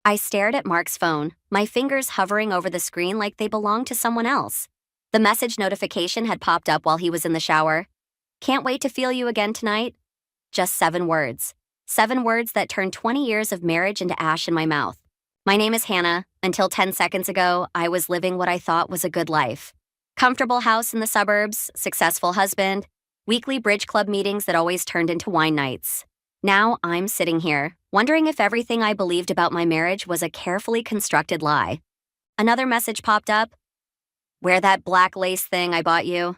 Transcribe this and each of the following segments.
I stared at Mark's phone, my fingers hovering over the screen like they belonged to someone else. The message notification had popped up while he was in the shower. Can't wait to feel you again tonight. Just 7 words. 7 words that turned 20 years of marriage into ash in my mouth. My name is Hannah. Until 10 seconds ago, I was living what I thought was a good life. Comfortable house in the suburbs, successful husband, weekly bridge club meetings that always turned into wine nights. Now I'm sitting here, wondering if everything I believed about my marriage was a carefully constructed lie. Another message popped up. Wear that black lace thing I bought you.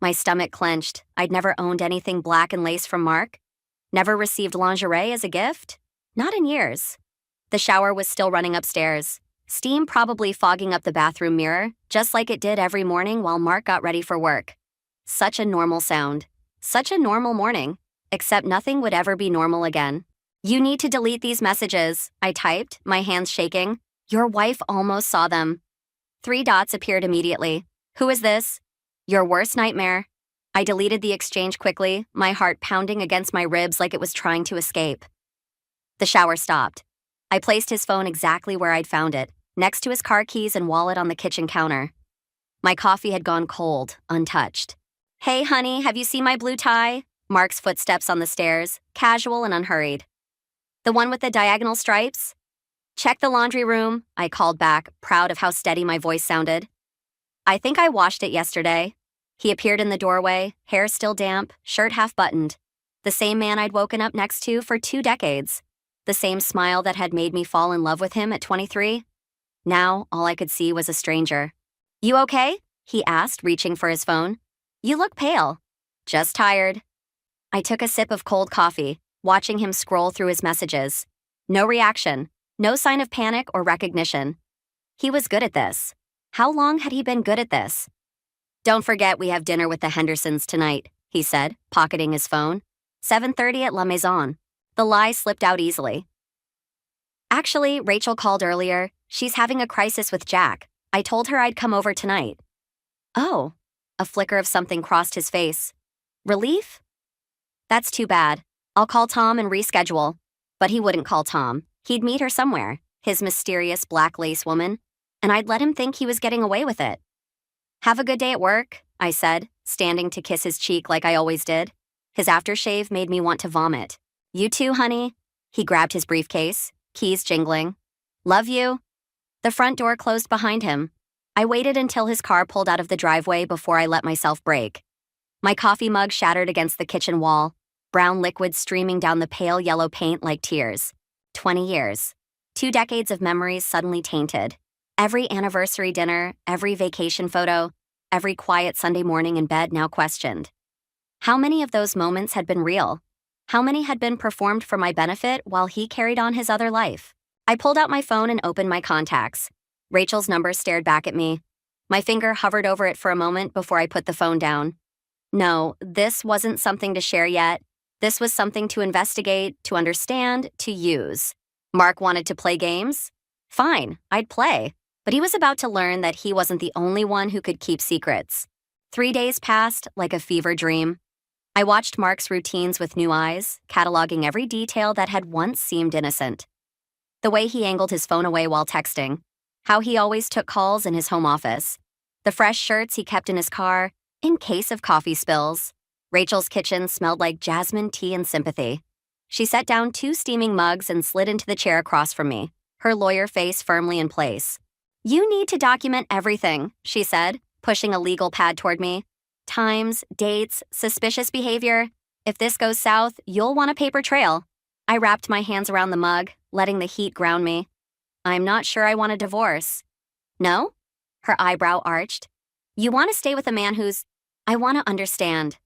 My stomach clenched. I'd never owned anything black and lace from Mark. Never received lingerie as a gift. Not in years. The shower was still running upstairs. Steam probably fogging up the bathroom mirror, just like it did every morning while Mark got ready for work. Such a normal sound. Such a normal morning. Except nothing would ever be normal again. You need to delete these messages, I typed, my hands shaking. Your wife almost saw them. 3 dots appeared immediately. Who is this? Your worst nightmare. I deleted the exchange quickly, my heart pounding against my ribs like it was trying to escape. The shower stopped. I placed his phone exactly where I'd found it, next to his car keys and wallet on the kitchen counter. My coffee had gone cold, untouched. Hey, honey, have you seen my blue tie? Mark's footsteps on the stairs, casual and unhurried. The one with the diagonal stripes? Check the laundry room, I called back, proud of how steady my voice sounded. I think I washed it yesterday. He appeared in the doorway, hair still damp, shirt half buttoned. The same man I'd woken up next to for 2 decades. The same smile that had made me fall in love with him at 23. Now, all I could see was a stranger. You okay? He asked, reaching for his phone. You look pale. Just tired. I took a sip of cold coffee, watching him scroll through his messages. No reaction, no sign of panic or recognition. He was good at this. How long had he been good at this? Don't forget we have dinner with the Hendersons tonight, he said, pocketing his phone. 7:30 at La Maison. The lie slipped out easily. Actually, Rachel called earlier. She's having a crisis with Jack. I told her I'd come over tonight. Oh, a flicker of something crossed his face. Relief? That's too bad. I'll call Tom and reschedule. But he wouldn't call Tom. He'd meet her somewhere, his mysterious black lace woman, and I'd let him think he was getting away with it. Have a good day at work, I said, standing to kiss his cheek like I always did. His aftershave made me want to vomit. You too, honey. He grabbed his briefcase, keys jingling. Love you. The front door closed behind him. I waited until his car pulled out of the driveway before I let myself break. My coffee mug shattered against the kitchen wall, brown liquid streaming down the pale yellow paint like tears. 20 years. 2 decades of memories suddenly tainted. Every anniversary dinner, every vacation photo, every quiet Sunday morning in bed now questioned. How many of those moments had been real? How many had been performed for my benefit while he carried on his other life? I pulled out my phone and opened my contacts. Rachel's number stared back at me. My finger hovered over it for a moment before I put the phone down. No, this wasn't something to share yet. This was something to investigate, to understand, to use. Mark wanted to play games? Fine, I'd play. But he was about to learn that he wasn't the only one who could keep secrets. 3 days passed like a fever dream. I watched Mark's routines with new eyes, cataloging every detail that had once seemed innocent. The way he angled his phone away while texting, how he always took calls in his home office, the fresh shirts he kept in his car, in case of coffee spills. Rachel's kitchen smelled like jasmine tea and sympathy. She set down 2 steaming mugs and slid into the chair across from me, her lawyer face firmly in place. You need to document everything, she said, pushing a legal pad toward me. Times, dates, suspicious behavior. If this goes south, you'll want a paper trail. I wrapped my hands around the mug, letting the heat ground me. I'm not sure I want a divorce. No? Her eyebrow arched. You want to stay with a man who's... I want to understand.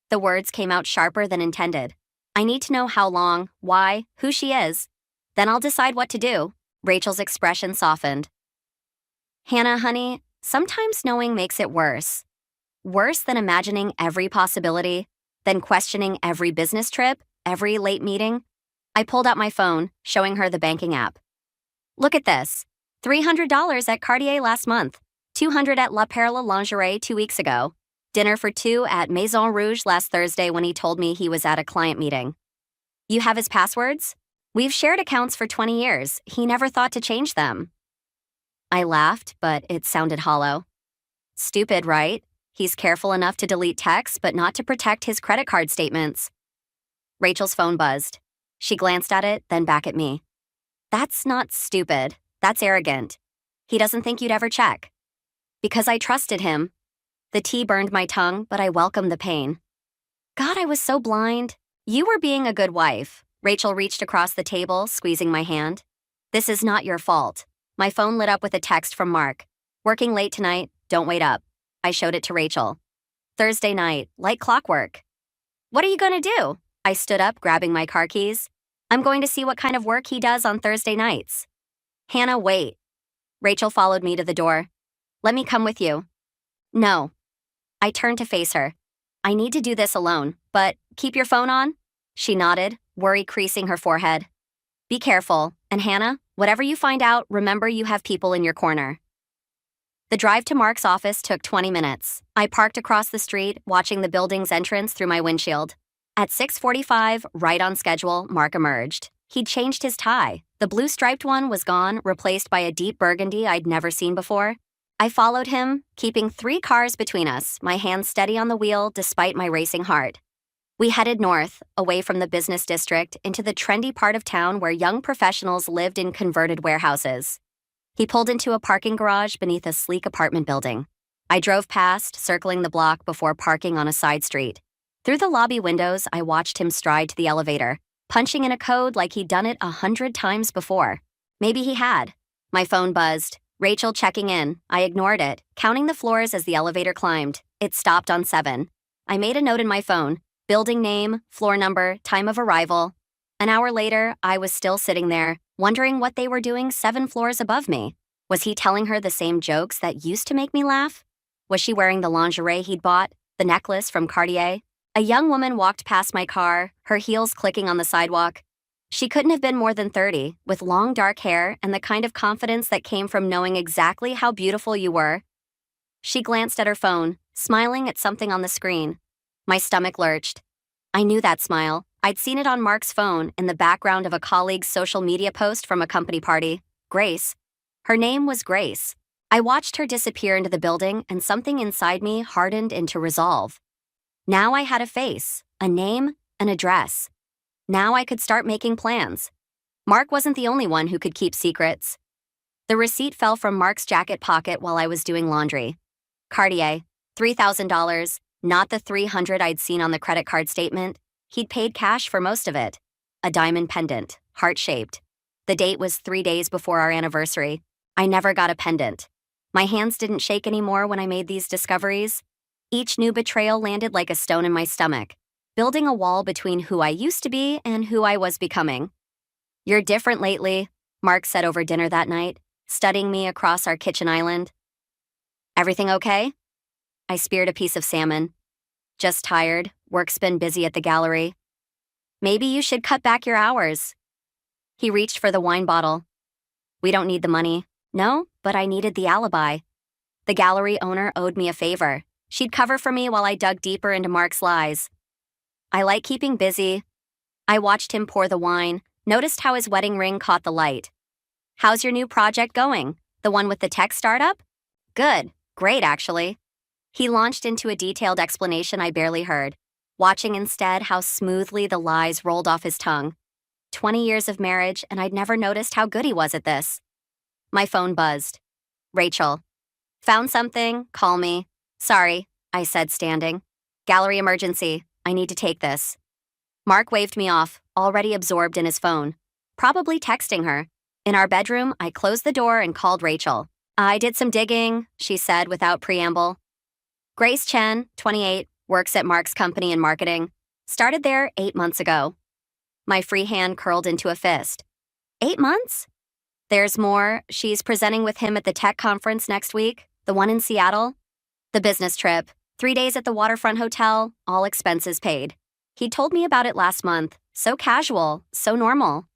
The words came out sharper than intended. I need to know how long, why, who she is. Then I'll decide what to do. Rachel's expression softened. Hannah, honey, sometimes knowing makes it worse. Worse than imagining every possibility, than questioning every business trip, every late meeting. I pulled out my phone, showing her the banking app. Look at this. $300 at Cartier last month, $200 at La Perla Lingerie 2 weeks ago, dinner for 2 at Maison Rouge last Thursday when he told me he was at a client meeting. You have his passwords? We've shared accounts for 20 years. He never thought to change them. I laughed, but it sounded hollow. Stupid, right? He's careful enough to delete texts, but not to protect his credit card statements. Rachel's phone buzzed. She glanced at it, then back at me. That's not stupid. That's arrogant. He doesn't think you'd ever check. Because I trusted him. The tea burned my tongue, but I welcomed the pain. God, I was so blind. You were being a good wife. Rachel reached across the table, squeezing my hand. This is not your fault. My phone lit up with a text from Mark. Working late tonight, don't wait up. I showed it to Rachel. Thursday night, like clockwork. What are you going to do? I stood up, grabbing my car keys. I'm going to see what kind of work he does on Thursday nights. Hannah, wait. Rachel followed me to the door. Let me come with you. No. I turned to face her. I need to do this alone, but keep your phone on? She nodded, worry creasing her forehead. Be careful, and Hannah, whatever you find out, remember you have people in your corner. The drive to Mark's office took 20 minutes. I parked across the street, watching the building's entrance through my windshield. At 6:45, right on schedule, Mark emerged. He'd changed his tie. The blue striped one was gone, replaced by a deep burgundy I'd never seen before. I followed him, keeping 3 cars between us, my hands steady on the wheel despite my racing heart. We headed north, away from the business district, into the trendy part of town where young professionals lived in converted warehouses. He pulled into a parking garage beneath a sleek apartment building. I drove past, circling the block before parking on a side street. Through the lobby windows, I watched him stride to the elevator, punching in a code like he'd done it 100 times before. Maybe he had. My phone buzzed. Rachel checking in. I ignored it, counting the floors as the elevator climbed. It stopped on 7. I made a note in my phone. Building name, floor number, time of arrival. An hour later, I was still sitting there, wondering what they were doing 7 floors above me. Was he telling her the same jokes that used to make me laugh? Was she wearing the lingerie he'd bought, the necklace from Cartier? A young woman walked past my car, her heels clicking on the sidewalk. She couldn't have been more than 30, with long dark hair and the kind of confidence that came from knowing exactly how beautiful you were. She glanced at her phone, smiling at something on the screen. My stomach lurched. I knew that smile. I'd seen it on Mark's phone in the background of a colleague's social media post from a company party. Grace. Her name was Grace. I watched her disappear into the building, and something inside me hardened into resolve. Now I had a face, a name, an address. Now I could start making plans. Mark wasn't the only one who could keep secrets. The receipt fell from Mark's jacket pocket while I was doing laundry. Cartier, $3,000, not the $300 I'd seen on the credit card statement. He'd paid cash for most of it. A diamond pendant, heart-shaped. The date was 3 days before our anniversary. I never got a pendant. My hands didn't shake anymore when I made these discoveries. Each new betrayal landed like a stone in my stomach, building a wall between who I used to be and who I was becoming. You're different lately, Mark said over dinner that night, studying me across our kitchen island. Everything okay? I speared a piece of salmon. Just tired, work's been busy at the gallery. Maybe you should cut back your hours. He reached for the wine bottle. We don't need the money. No, but I needed the alibi. The gallery owner owed me a favor. She'd cover for me while I dug deeper into Mark's lies. I like keeping busy. I watched him pour the wine, noticed how his wedding ring caught the light. How's your new project going? The one with the tech startup? Good. Great, actually. He launched into a detailed explanation I barely heard, watching instead how smoothly the lies rolled off his tongue. 20 years of marriage, and I'd never noticed how good he was at this. My phone buzzed. Rachel. Found something? Call me. Sorry, I said, standing. Gallery emergency. I need to take this. Mark waved me off, already absorbed in his phone. Probably texting her. In our bedroom, I closed the door and called Rachel. I did some digging, she said without preamble. Grace Chen, 28, works at Mark's company in marketing. Started there 8 months ago. My free hand curled into a fist. 8 months? There's more. She's presenting with him at the tech conference next week, the one in Seattle. The business trip, 3 days at the waterfront hotel, all expenses paid. He told me about it last month. So casual, so normal.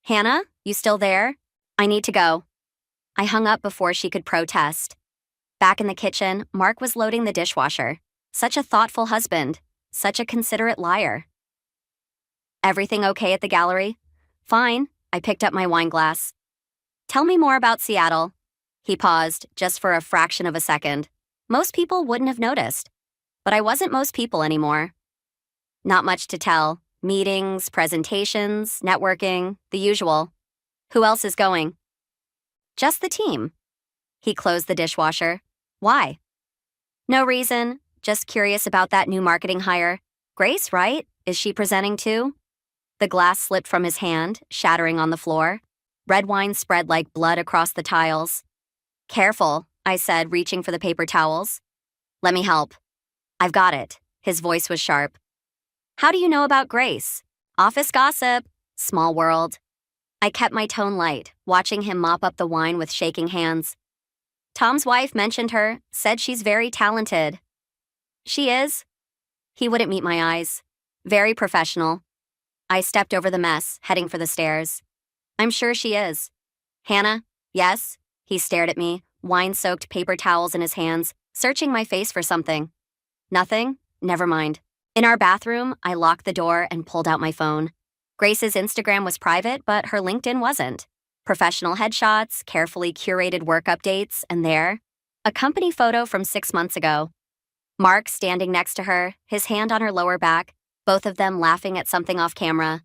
Hannah, you still there? I need to go. I hung up before she could protest. Back in the kitchen, Mark was loading the dishwasher. Such a thoughtful husband. Such a considerate liar. Everything okay at the gallery? Fine. I picked up my wine glass. Tell me more about Seattle. He paused, just for a fraction of a second. Most people wouldn't have noticed. But I wasn't most people anymore. Not much to tell. Meetings, presentations, networking, the usual. Who else is going? Just the team. He closed the dishwasher. Why? No reason. Just curious about that new marketing hire. Grace, right? Is she presenting too? The glass slipped from his hand, shattering on the floor. Red wine spread like blood across the tiles. Careful, I said, reaching for the paper towels. Let me help. I've got it. His voice was sharp. How do you know about Grace? Office gossip. Small world. I kept my tone light, watching him mop up the wine with shaking hands. Tom's wife mentioned her, said she's very talented. She is. He wouldn't meet my eyes. Very professional. I stepped over the mess, heading for the stairs. I'm sure she is. Hannah? Yes? He stared at me, wine-soaked paper towels in his hands, searching my face for something. Nothing? Never mind. In our bathroom, I locked the door and pulled out my phone. Grace's Instagram was private, but her LinkedIn wasn't. Professional headshots, carefully curated work updates, and there, a company photo from 6 months ago. Mark standing next to her, his hand on her lower back, both of them laughing at something off camera.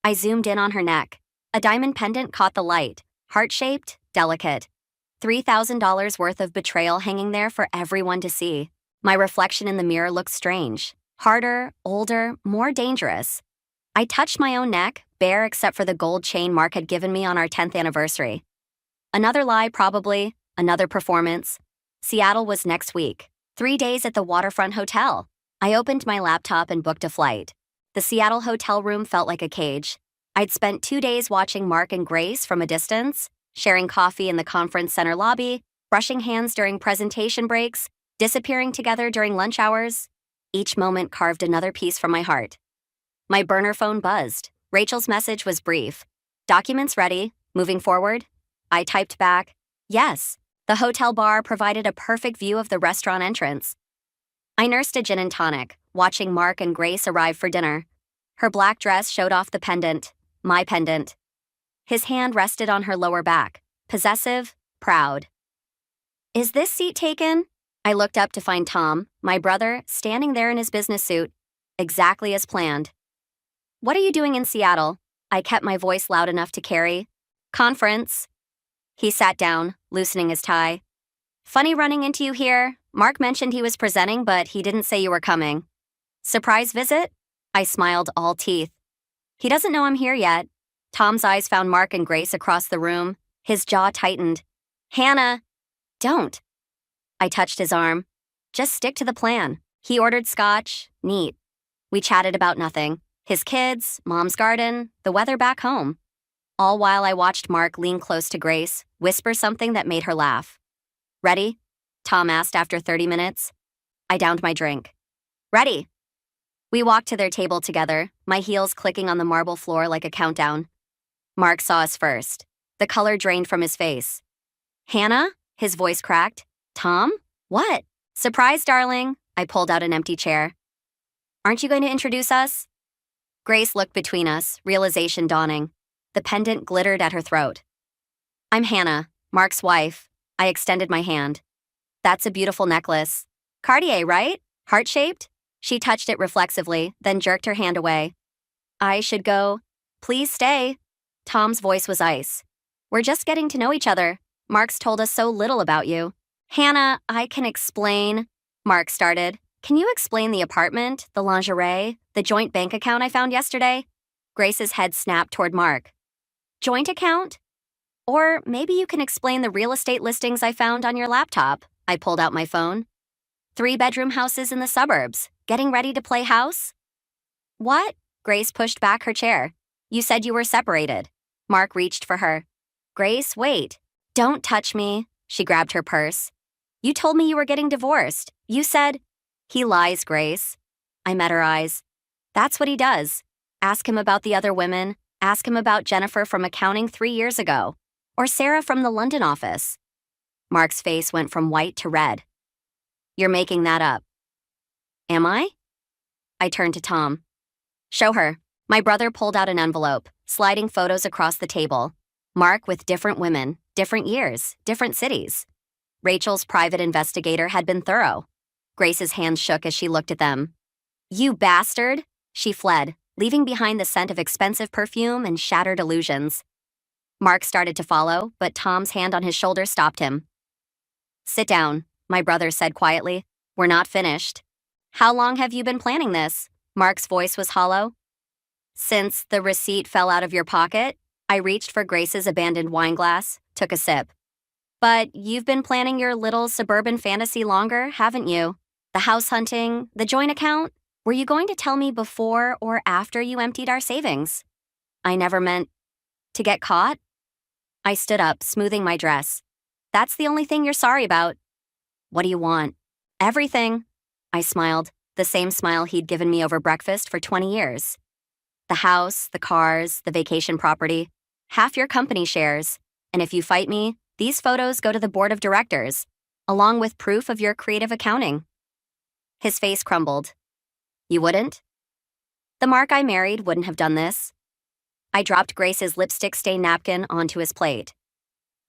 I zoomed in on her neck. A diamond pendant caught the light, heart-shaped, delicate. $3,000 worth of betrayal hanging there for everyone to see. My reflection in the mirror looked strange. Harder, older, more dangerous. I touched my own neck, bare except for the gold chain Mark had given me on our 10th anniversary. Another lie, probably. Another performance. Seattle was next week. 3 days at the waterfront hotel. I opened my laptop and booked a flight. The Seattle hotel room felt like a cage. I'd spent 2 days watching Mark and Grace from a distance, sharing coffee in the conference center lobby, brushing hands during presentation breaks, disappearing together during lunch hours. Each moment carved another piece from my heart. My burner phone buzzed. Rachel's message was brief. Documents ready. Moving forward? I typed back, yes. The hotel bar provided a perfect view of the restaurant entrance. I nursed a gin and tonic, watching Mark and Grace arrive for dinner. Her black dress showed off the pendant, my pendant. His hand rested on her lower back, possessive, proud. Is this seat taken? I looked up to find Tom, my brother, standing there in his business suit, exactly as planned. What are you doing in Seattle? I kept my voice loud enough to carry. Conference. He sat down, loosening his tie. Funny running into you here. Mark mentioned he was presenting, but he didn't say you were coming. Surprise visit? I smiled all teeth. He doesn't know I'm here yet. Tom's eyes found Mark and Grace across the room. His jaw tightened. Hannah! Don't. I touched his arm. Just stick to the plan. He ordered scotch. Neat. We chatted about nothing. His kids, Mom's garden, the weather back home. All while I watched Mark lean close to Grace, whisper something that made her laugh. Ready? Tom asked after 30 minutes. I downed my drink. Ready. We walked to their table together, my heels clicking on the marble floor like a countdown. Mark saw us first. The color drained from his face. Hannah? His voice cracked. Tom? What? Surprise, darling. I pulled out an empty chair. Aren't you going to introduce us? Grace looked between us, realization dawning. The pendant glittered at her throat. I'm Hannah, Mark's wife. I extended my hand. That's a beautiful necklace. Cartier, right? Heart-shaped? She touched it reflexively, then jerked her hand away. I should go. Please stay. Tom's voice was ice. We're just getting to know each other. Mark's told us so little about you. Hannah, I can explain. Mark started. Can you explain the apartment, the lingerie, the joint bank account I found yesterday? Grace's head snapped toward Mark. Joint account? Or maybe you can explain the real estate listings I found on your laptop. I pulled out my phone. 3-bedroom houses in the suburbs. Getting ready to play house? What? Grace pushed back her chair. You said you were separated. Mark reached for her. Grace, wait. Don't touch me. She grabbed her purse. You told me you were getting divorced. You said... He lies, Grace. I met her eyes. That's what he does. Ask him about the other women. Ask him about Jennifer from accounting 3 years ago. Or Sarah from the London office. Mark's face went from white to red. You're making that up. Am I? I turned to Tom. Show her. My brother pulled out an envelope. sliding photos across the table. Mark with different women, different years, different cities. Rachel's private investigator had been thorough. Grace's hands shook as she looked at them. You bastard! She fled, leaving behind the scent of expensive perfume and shattered illusions. Mark started to follow, but Tom's hand on his shoulder stopped him. Sit down, my brother said quietly. We're not finished. How long have you been planning this? Mark's voice was hollow. Since the receipt fell out of your pocket, I reached for Grace's abandoned wine glass, took a sip. But you've been planning your little suburban fantasy longer, haven't you? The house hunting, the joint account? Were you going to tell me before or after you emptied our savings? I never meant to get caught. I stood up, smoothing my dress. That's the only thing you're sorry about. What do you want? Everything. I smiled, the same smile he'd given me over breakfast for 20 years. The house, the cars, the vacation property, half your company shares. And if you fight me, these photos go to the board of directors, along with proof of your creative accounting. His face crumbled. You wouldn't? The Mark I married wouldn't have done this. I dropped Grace's lipstick-stained napkin onto his plate.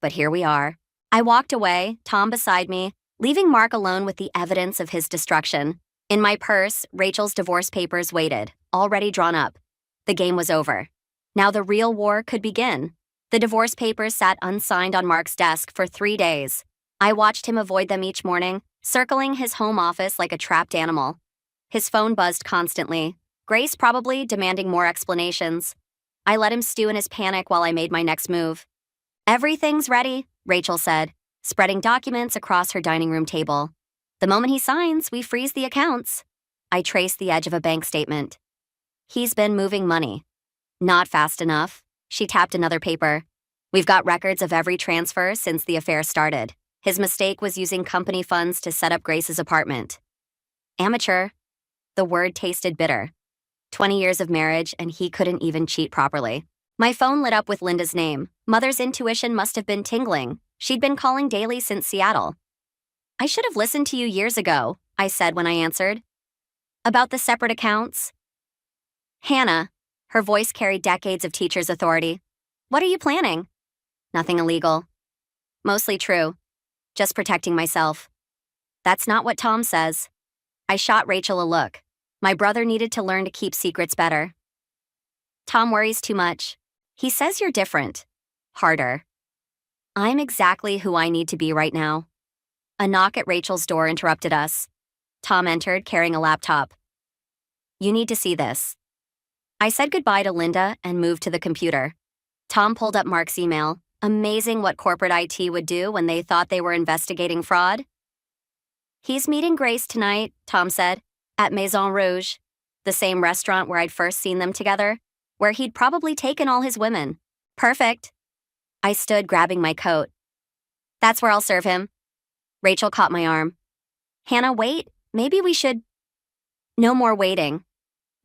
But here we are. I walked away, Tom beside me, leaving Mark alone with the evidence of his destruction. In my purse, Rachel's divorce papers waited, already drawn up. The game was over. Now the real war could begin. The divorce papers sat unsigned on Mark's desk for 3 days. I watched him avoid them each morning, circling his home office like a trapped animal. His phone buzzed constantly, Grace probably demanding more explanations. I let him stew in his panic while I made my next move. Everything's ready, Rachel said, spreading documents across her dining room table. The moment he signs, we freeze the accounts. I traced the edge of a bank statement. He's been moving money. Not fast enough. She tapped another paper. We've got records of every transfer since the affair started. His mistake was using company funds to set up Grace's apartment. Amateur. The word tasted bitter. 20 years of marriage, and he couldn't even cheat properly. My phone lit up with Linda's name. Mother's intuition must have been tingling. She'd been calling daily since Seattle. I should have listened to you years ago, I said when I answered. About the separate accounts? Hannah. Her voice carried decades of teacher's authority. What are you planning? Nothing illegal. Mostly true. Just protecting myself. That's not what Tom says. I shot Rachel a look. My brother needed to learn to keep secrets better. Tom worries too much. He says you're different. Harder. I'm exactly who I need to be right now. A knock at Rachel's door interrupted us. Tom entered, carrying a laptop. You need to see this. I said goodbye to Linda and moved to the computer. Tom pulled up Mark's email. Amazing what corporate IT would do when they thought they were investigating fraud. He's meeting Grace tonight, Tom said, at Maison Rouge, the same restaurant where I'd first seen them together, where he'd probably taken all his women. Perfect. I stood, grabbing my coat. That's where I'll serve him. Rachel caught my arm. Hannah, wait. Maybe we should. No more waiting.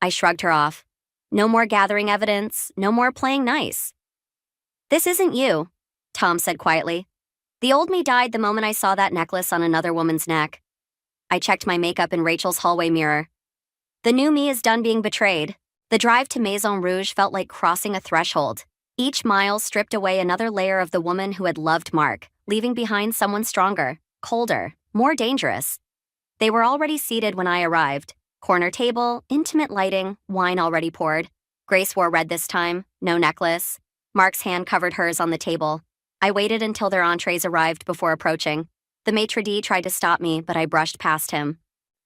I shrugged her off. No more gathering evidence. No more playing nice. This isn't you, Tom said quietly. The old me died the moment I saw that necklace on another woman's neck. I checked my makeup in Rachel's hallway mirror. The new me is done being betrayed. The drive to Maison Rouge felt like crossing a threshold. Each mile stripped away another layer of the woman who had loved Mark, leaving behind someone stronger, colder, more dangerous. They were already seated when I arrived. Corner table, intimate lighting, wine already poured. Grace wore red this time, no necklace. Mark's hand covered hers on the table. I waited until their entrees arrived before approaching. The maitre d' tried to stop me, but I brushed past him.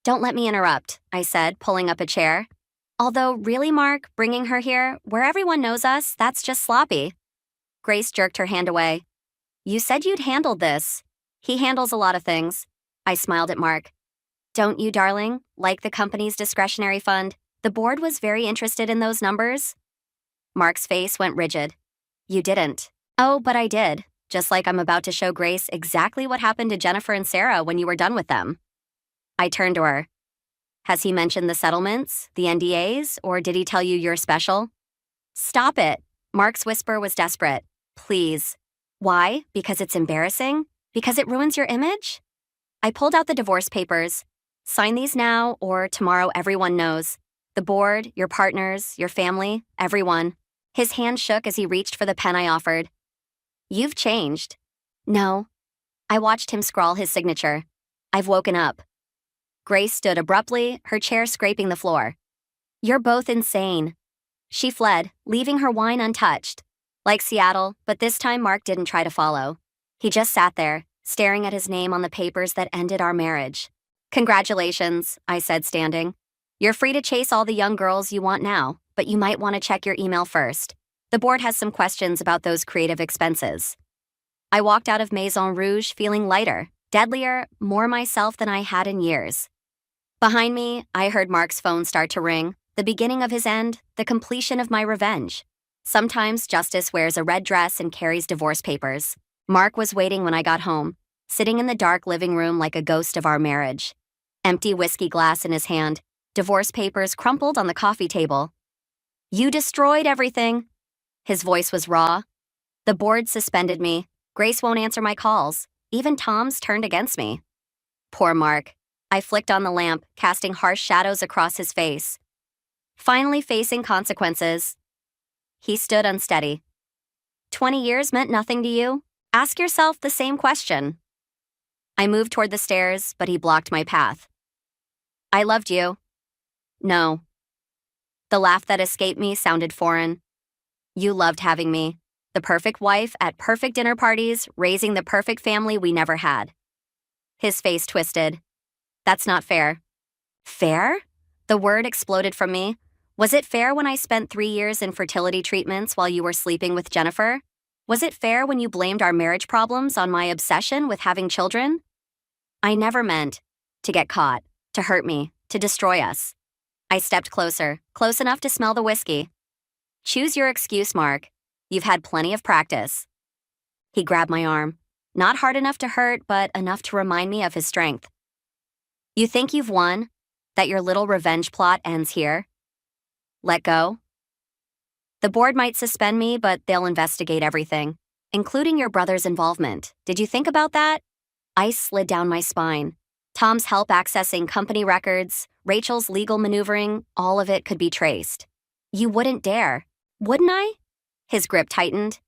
Don't let me interrupt, I said, pulling up a chair. Although, really, Mark, bringing her here, where everyone knows us, that's just sloppy. Grace jerked her hand away. You said you'd handled this. He handles a lot of things. I smiled at Mark. Don't you, darling? Like the company's discretionary fund, the board was very interested in those numbers. Mark's face went rigid. You didn't. Oh, but I did. Just like I'm about to show Grace exactly what happened to Jennifer and Sarah when you were done with them. I turned to her. Has he mentioned the settlements, the NDAs, or did he tell you you're special? Stop it. Mark's whisper was desperate. Please. Why? Because it's embarrassing? Because it ruins your image? I pulled out the divorce papers. Sign these now, or tomorrow everyone knows. The board, your partners, your family, everyone. His hand shook as he reached for the pen I offered. You've changed. No. I watched him scrawl his signature. I've woken up. Grace stood abruptly, her chair scraping the floor. You're both insane. She fled, leaving her wine untouched. Like Seattle, but this time Mark didn't try to follow. He just sat there, staring at his name on the papers that ended our marriage. Congratulations, I said, standing. You're free to chase all the young girls you want now, but you might want to check your email first. The board has some questions about those creative expenses. I walked out of Maison Rouge feeling lighter, deadlier, more myself than I had in years. Behind me, I heard Mark's phone start to ring, the beginning of his end, the completion of my revenge. Sometimes justice wears a red dress and carries divorce papers. Mark was waiting when I got home, sitting in the dark living room like a ghost of our marriage. Empty whiskey glass in his hand, divorce papers crumpled on the coffee table. You destroyed everything. His voice was raw. The board suspended me. Grace won't answer my calls. Even Tom's turned against me. Poor Mark. I flicked on the lamp, casting harsh shadows across his face. Finally facing consequences. He stood unsteady. 20 years meant nothing to you? Ask yourself the same question. I moved toward the stairs, but he blocked my path. I loved you. No. The laugh that escaped me sounded foreign. You loved having me. The perfect wife at perfect dinner parties, raising the perfect family we never had. His face twisted. That's not fair. Fair? The word exploded from me. Was it fair when I spent 3 years in fertility treatments while you were sleeping with Jennifer? Was it fair when you blamed our marriage problems on my obsession with having children? I never meant to get caught, to hurt me, to destroy us. I stepped closer, close enough to smell the whiskey. Choose your excuse, Mark. You've had plenty of practice. He grabbed my arm. Not hard enough to hurt, but enough to remind me of his strength. You think you've won? That your little revenge plot ends here? Let go? The board might suspend me, but they'll investigate everything, including your brother's involvement. Did you think about that? Ice slid down my spine. Tom's help accessing company records, Rachel's legal maneuvering, all of it could be traced. You wouldn't dare. Wouldn't I? His grip tightened.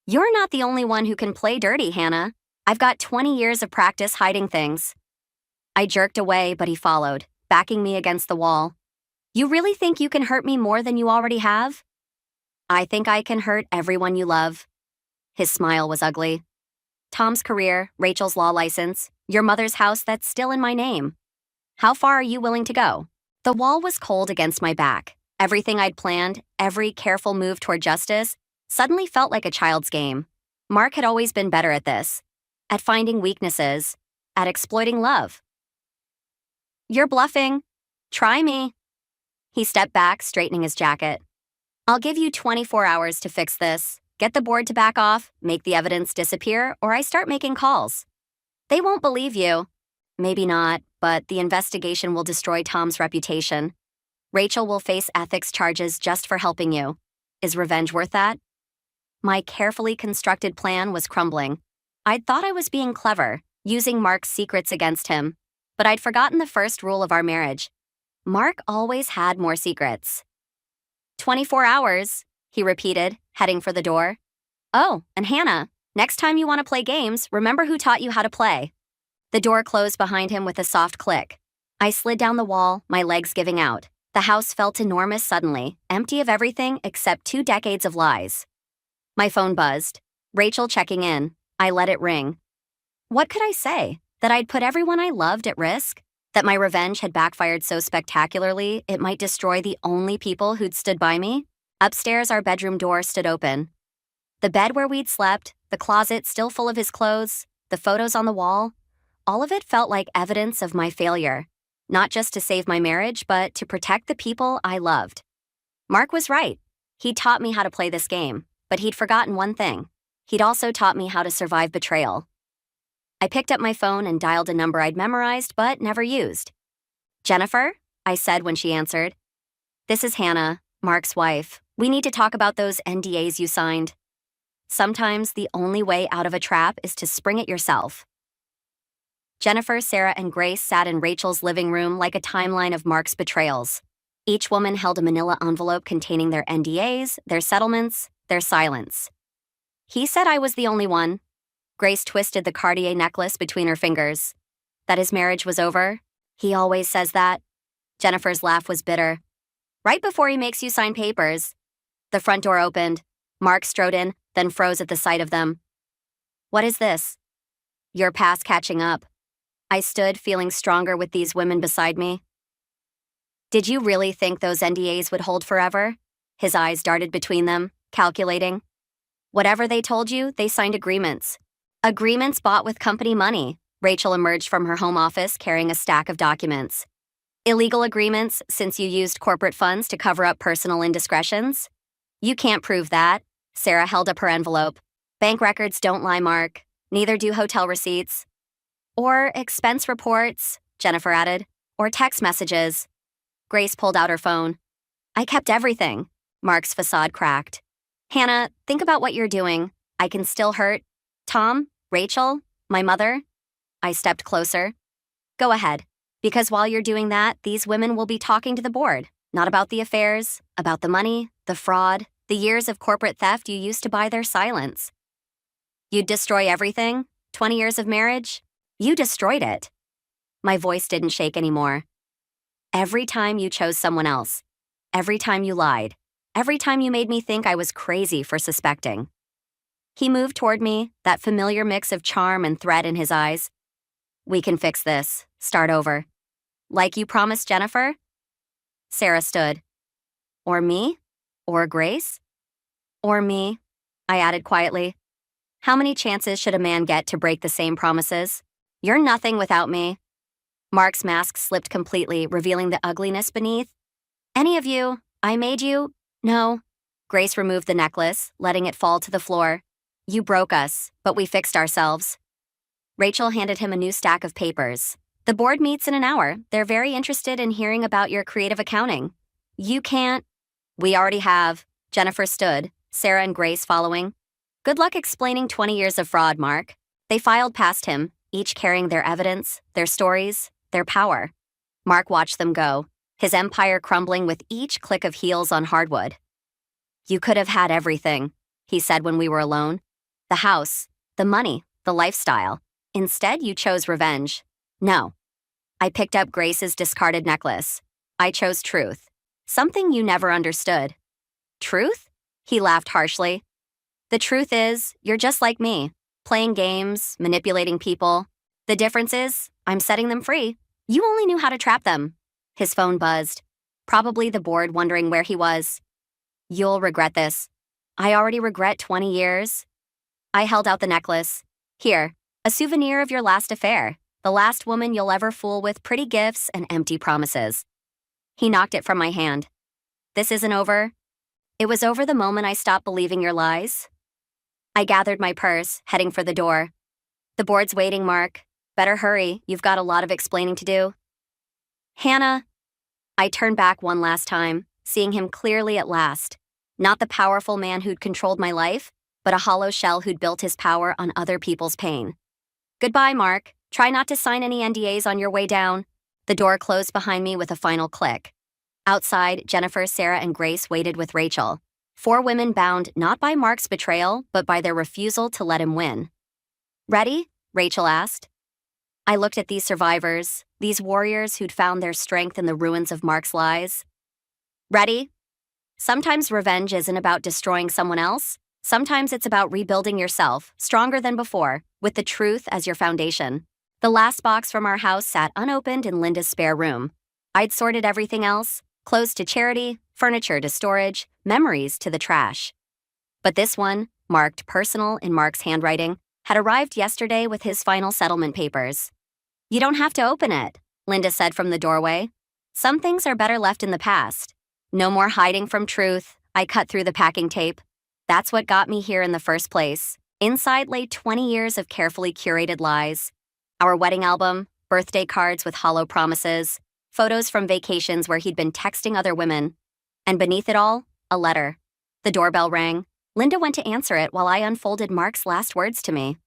You're not the only one who can play dirty, Hannah. I've got 20 years of practice hiding things. I jerked away, but he followed, backing me against the wall. You really think you can hurt me more than you already have? I think I can hurt everyone you love. His smile was ugly. Tom's career, Rachel's law license, your mother's house that's still in my name. How far are you willing to go? The wall was cold against my back. Everything I'd planned, every careful move toward justice, suddenly felt like a child's game. Mark had always been better at this, at finding weaknesses, at exploiting love. You're bluffing. Try me. He stepped back, straightening his jacket. I'll give you 24 hours to fix this. Get the board to back off, make the evidence disappear, or I start making calls. They won't believe you. Maybe not, but the investigation will destroy Tom's reputation. Rachel will face ethics charges just for helping you. Is revenge worth that? My carefully constructed plan was crumbling. I'd thought I was being clever, using Mark's secrets against him. But I'd forgotten the first rule of our marriage. Mark always had more secrets. 24 hours, he repeated, heading for the door. Oh, and Hannah, next time you want to play games, remember who taught you how to play. The door closed behind him with a soft click. I slid down the wall, my legs giving out. The house felt enormous suddenly, empty of everything except 2 decades of lies. My phone buzzed. Rachel checking in. I let it ring. What could I say? That I'd put everyone I loved at risk? That my revenge had backfired so spectacularly it might destroy the only people who'd stood by me? Upstairs, our bedroom door stood open. The bed where we'd slept, the closet still full of his clothes, the photos on the wall, all of it felt like evidence of my failure. Not just to save my marriage, but to protect the people I loved. Mark was right. He'd taught me how to play this game, but he'd forgotten one thing. He'd also taught me how to survive betrayal. I picked up my phone and dialed a number I'd memorized but never used. Jennifer? I said when she answered. This is Hannah, Mark's wife. We need to talk about those NDAs you signed. Sometimes the only way out of a trap is to spring it yourself. Jennifer, Sarah, and Grace sat in Rachel's living room like a timeline of Mark's betrayals. Each woman held a manila envelope containing their NDAs, their settlements, their silence. He said I was the only one. Grace twisted the Cartier necklace between her fingers. That his marriage was over? He always says that. Jennifer's laugh was bitter. Right before he makes you sign papers. The front door opened. Mark strode in, then froze at the sight of them. What is this? Your past catching up. I stood, feeling stronger with these women beside me. Did you really think those NDAs would hold forever? His eyes darted between them, calculating. Whatever they told you, they signed agreements. Agreements bought with company money. Rachel emerged from her home office carrying a stack of documents. Illegal agreements, since you used corporate funds to cover up personal indiscretions? You can't prove that. Sarah held up her envelope. Bank records don't lie, Mark. Neither do hotel receipts. Or expense reports, Jennifer added. Or text messages. Grace pulled out her phone. I kept everything. Mark's facade cracked. Hannah, think about what you're doing. I can still hurt. Tom, Rachel, my mother. I stepped closer. Go ahead. Because while you're doing that, these women will be talking to the board. Not about the affairs, about the money, the fraud, the years of corporate theft you used to buy their silence. You'd destroy everything? 20 years of marriage? You destroyed it. My voice didn't shake anymore. Every time you chose someone else. Every time you lied. Every time you made me think I was crazy for suspecting. He moved toward me, that familiar mix of charm and threat in his eyes. We can fix this. Start over. Like you promised, Jennifer? Sarah stood. Or me? Or Grace? Or me, I added quietly. How many chances should a man get to break the same promises? You're nothing without me. Mark's mask slipped completely, revealing the ugliness beneath. Any of you? I made you? No. Grace removed the necklace, letting it fall to the floor. You broke us, but we fixed ourselves. Rachel handed him a new stack of papers. The board meets in an hour. They're very interested in hearing about your creative accounting. You can't. We already have. Jennifer stood, Sarah and Grace following. Good luck explaining 20 years of fraud, Mark. They filed past him, each carrying their evidence, their stories, their power. Mark watched them go, his empire crumbling with each click of heels on hardwood. You could have had everything, he said when we were alone. The house, the money, the lifestyle. Instead, you chose revenge. No. I picked up Grace's discarded necklace. I chose truth. Something you never understood. Truth? He laughed harshly. The truth is, you're just like me, playing games, manipulating people. The difference is, I'm setting them free. You only knew how to trap them. His phone buzzed. Probably the board wondering where he was. You'll regret this. I already regret 20 years. I held out the necklace. Here, a souvenir of your last affair, the last woman you'll ever fool with pretty gifts and empty promises. He knocked it from my hand. This isn't over. It was over the moment I stopped believing your lies. I gathered my purse, heading for the door. The board's waiting, Mark. Better hurry, you've got a lot of explaining to do. Hannah. I turned back one last time, seeing him clearly at last. Not the powerful man who'd controlled my life, but a hollow shell who'd built his power on other people's pain. Goodbye, Mark. Try not to sign any NDAs on your way down. The door closed behind me with a final click. Outside, Jennifer, Sarah, and Grace waited with Rachel. 4 women bound not by Mark's betrayal, but by their refusal to let him win. Ready? Rachel asked. I looked at these survivors, these warriors who'd found their strength in the ruins of Mark's lies. Ready? Sometimes revenge isn't about destroying someone else. Sometimes it's about rebuilding yourself, stronger than before, with the truth as your foundation. The last box from our house sat unopened in Linda's spare room. I'd sorted everything else, clothes to charity, furniture to storage, memories to the trash. But this one, marked personal in Mark's handwriting, had arrived yesterday with his final settlement papers. You don't have to open it, Linda said from the doorway. Some things are better left in the past. No more hiding from truth. I cut through the packing tape. That's what got me here in the first place. Inside lay 20 years of carefully curated lies. Our wedding album, birthday cards with hollow promises, photos from vacations where he'd been texting other women. And beneath it all, a letter. The doorbell rang. Linda went to answer it while I unfolded Mark's last words to me.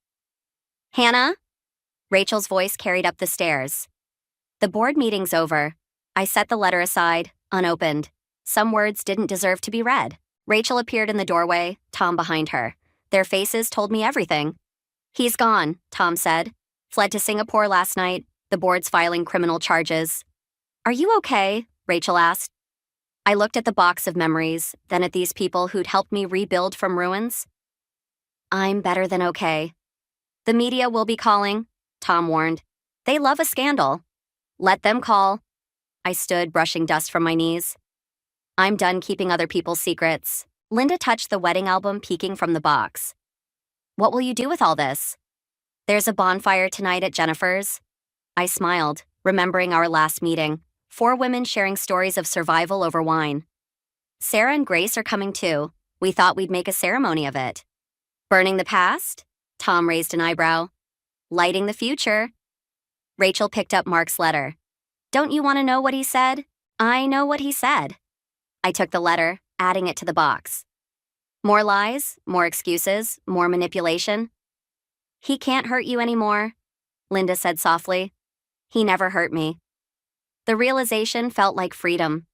Hannah? Rachel's voice carried up the stairs. The board meeting's over. I set the letter aside, unopened. Some words didn't deserve to be read. Rachel appeared in the doorway, Tom behind her. Their faces told me everything. "He's gone," Tom said. "Fled to Singapore last night. The board's filing criminal charges." "Are you okay?" Rachel asked. I looked at the box of memories, then at these people who'd helped me rebuild from ruins. "I'm better than okay." "The media will be calling," Tom warned. "They love a scandal." "Let them call." I stood, brushing dust from my knees. "I'm done keeping other people's secrets." Linda touched the wedding album peeking from the box. "What will you do with all this?" "There's a bonfire tonight at Jennifer's." I smiled, remembering our last meeting. 4 women sharing stories of survival over wine. "Sarah and Grace are coming too. We thought we'd make a ceremony of it." "Burning the past?" Tom raised an eyebrow. "Lighting the future." Rachel picked up Mark's letter. "Don't you want to know what he said?" "I know what he said." I took the letter, adding it to the box. "More lies, more excuses, more manipulation." "He can't hurt you anymore," Linda said softly. "He never hurt me." The realization felt like freedom.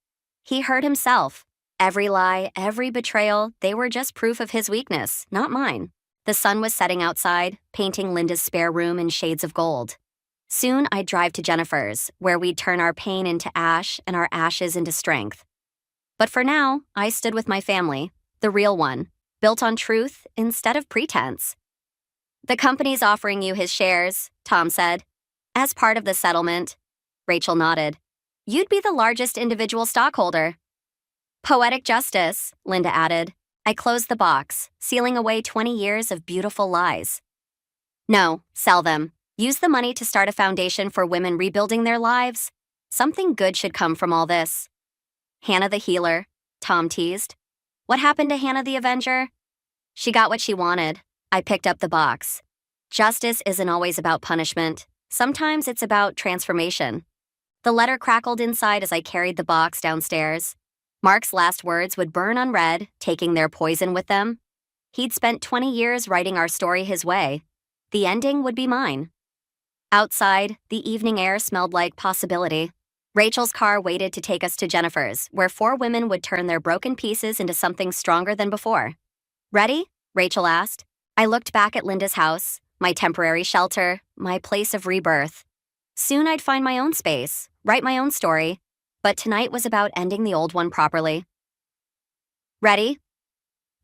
He hurt himself. Every lie, every betrayal, they were just proof of his weakness, not mine. The sun was setting outside, painting Linda's spare room in shades of gold. Soon I'd drive to Jennifer's, where we'd turn our pain into ash and our ashes into strength. But for now, I stood with my family, the real one, built on truth instead of pretense. "The company's offering you his shares," Tom said. "As part of the settlement." Rachel nodded. "You'd be the largest individual stockholder." "Poetic justice," Linda added. I closed the box, sealing away 20 years of beautiful lies. "No, sell them. Use the money to start a foundation for women rebuilding their lives. Something good should come from all this." "Hannah the healer," Tom teased. "What happened to Hannah the Avenger?" "She got what she wanted." I picked up the box. Justice isn't always about punishment. Sometimes it's about transformation. The letter crackled inside as I carried the box downstairs. Mark's last words would burn unread, taking their poison with them. He'd spent 20 years writing our story his way. The ending would be mine. Outside, the evening air smelled like possibility. Rachel's car waited to take us to Jennifer's, where 4 women would turn their broken pieces into something stronger than before. "Ready?" Rachel asked. I looked back at Linda's house, my temporary shelter, my place of rebirth. Soon I'd find my own space, write my own story, but tonight was about ending the old one properly. "Ready?"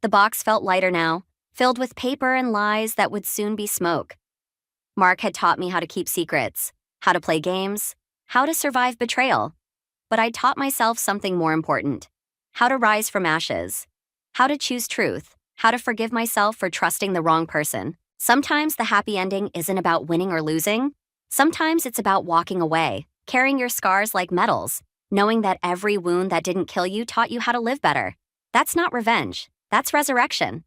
The box felt lighter now, filled with paper and lies that would soon be smoke. Mark had taught me how to keep secrets, how to play games, how to survive betrayal. But I taught myself something more important: how to rise from ashes, how to choose truth, how to forgive myself for trusting the wrong person. Sometimes the happy ending isn't about winning or losing. Sometimes it's about walking away, carrying your scars like medals, knowing that every wound that didn't kill you taught you how to live better. That's not revenge. That's resurrection.